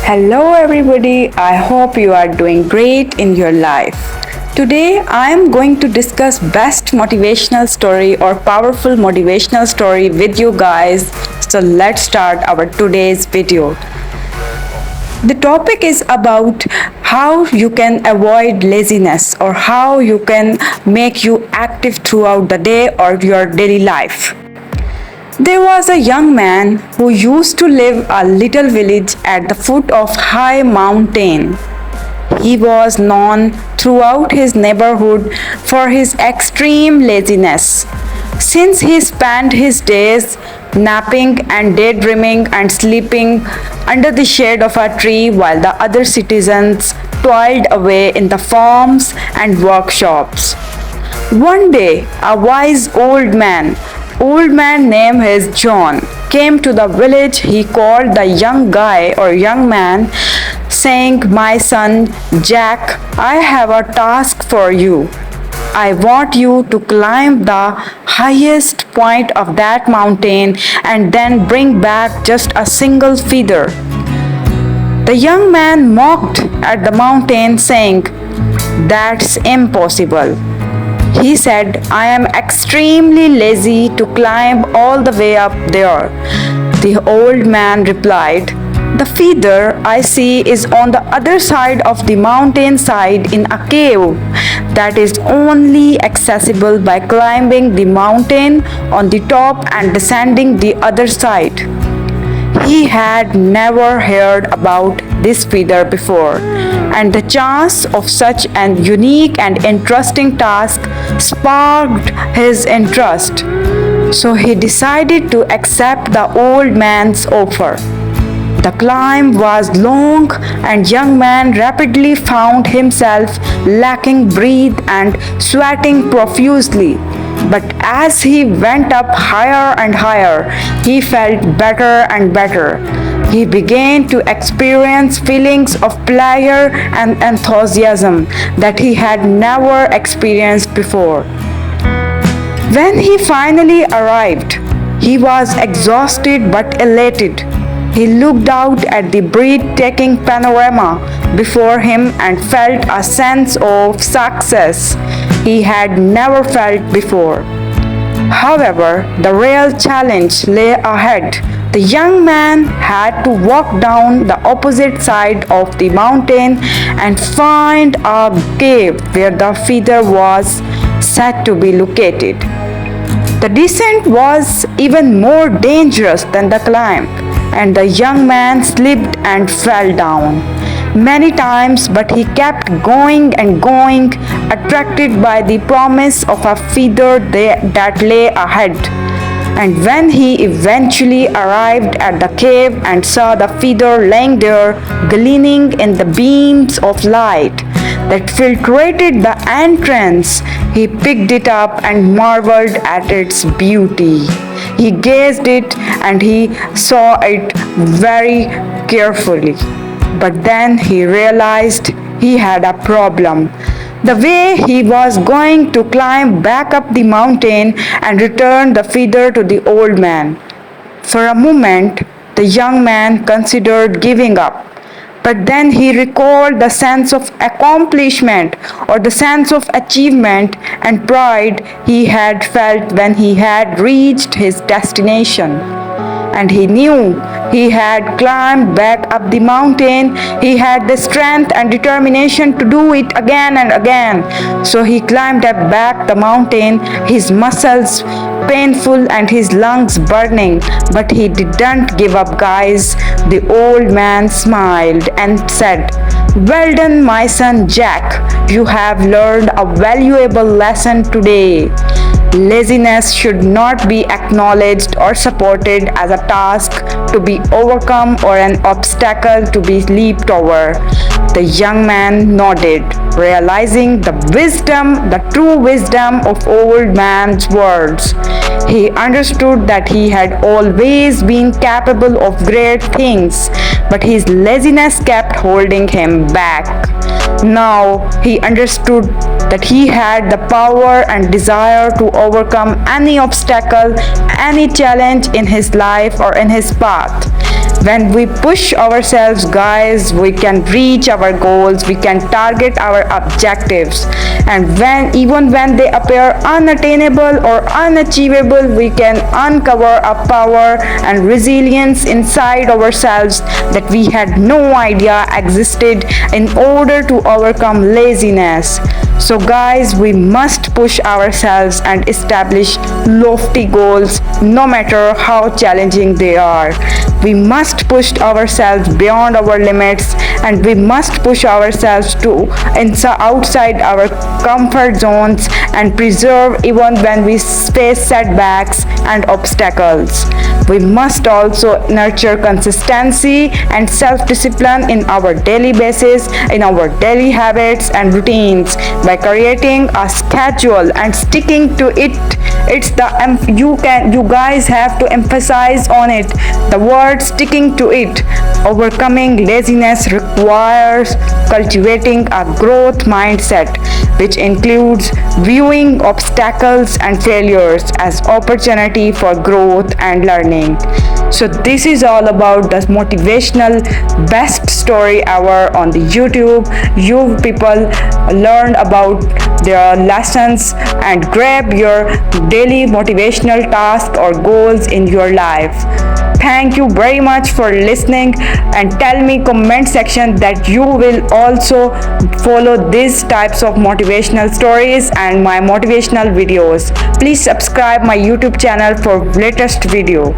Hello, everybody. I hope you are doing great in your life. Today, I am going to discuss best motivational story or powerful motivational story with you guys. So let's start our today's video. The topic is about how you can avoid laziness or how you can make you active throughout the day or your daily life. There was a young man who used to live a little village at the foot of high mountain. He was known throughout his neighborhood for his extreme laziness. Since he spent his days napping and daydreaming and sleeping under the shade of a tree while the other citizens toiled away in the farms and workshops. One day, a wise old man named his John, came to the village. He called the young guy or young man, saying, "My son Jack, I have a task for you. I want you to climb the highest point of that mountain and then bring back just a single feather." The young man mocked at the mountain, saying, "That's impossible." He said, "I am extremely lazy to climb all the way up there." The old man replied, "The feather I see is on the other side of the mountainside in a cave that is only accessible by climbing the mountain on the top and descending the other side." He had never heard about this feather before, and the chance of such an unique and interesting task sparked his interest. So he decided to accept the old man's offer. The climb was long, and young man rapidly found himself lacking breath and sweating profusely. But as he went up higher and higher, he felt better and better. He began to experience feelings of pleasure and enthusiasm that he had never experienced before. When he finally arrived, he was exhausted but elated. He looked out at the breathtaking panorama before him and felt a sense of success he had never felt before. However, the real challenge lay ahead. The young man had to walk down the opposite side of the mountain and find a cave where the feather was said to be located. The descent was even more dangerous than the climb, and the young man slipped and fell down many times, but he kept going and going, attracted by the promise of a feather that lay ahead. And when he eventually arrived at the cave and saw the feather laying there, gleaming in the beams of light that filtrated the entrance, he picked it up and marveled at its beauty. He gazed it and he saw it very carefully. But then he realized he had a problem. The way he was going to climb back up the mountain and return the feather to the old man. For a moment, the young man considered giving up. But then he recalled the sense of accomplishment or the sense of achievement and pride he had felt when he had reached his destination. And he knew he had climbed back up the mountain. He had the strength and determination to do it again and again. So he climbed up back the mountain, his muscles painful and his lungs burning. But he didn't give up, guys. The old man smiled and said, "Well done, my son Jack. You have learned a valuable lesson today. Laziness should not be acknowledged or supported as a task to be overcome or an obstacle to be leaped over." The young man nodded, realizing the true wisdom of old man's words. He understood that he had always been capable of great things, but his laziness kept holding him back. Now he understood that he had the power and desire to overcome any obstacle, any challenge in his life or in his path. When we push ourselves, guys, we can reach our goals, we can target our objectives. And even when they appear unattainable or unachievable, we can uncover a power and resilience inside ourselves that we had no idea existed in order to overcome laziness. So guys, we must push ourselves and establish lofty goals no matter how challenging they are. We must push ourselves beyond our limits, and we must push ourselves to outside our comfort zones and preserve even when we face setbacks and obstacles. We must also nurture consistency and self-discipline in our daily basis, in our daily habits and routines by creating a schedule and sticking to it. It's the you guys have to emphasize on it the word sticking to it. Overcoming laziness requires cultivating a growth mindset, which includes viewing obstacles and failures as opportunity for growth and learning. So this is all about the motivational best story ever on the YouTube. You people learned about their lessons and grab your daily motivational task or goals in your life. Thank you very much for listening, and tell me comment section that you will also follow these types of motivational stories and my motivational videos. Please subscribe my YouTube channel for latest video.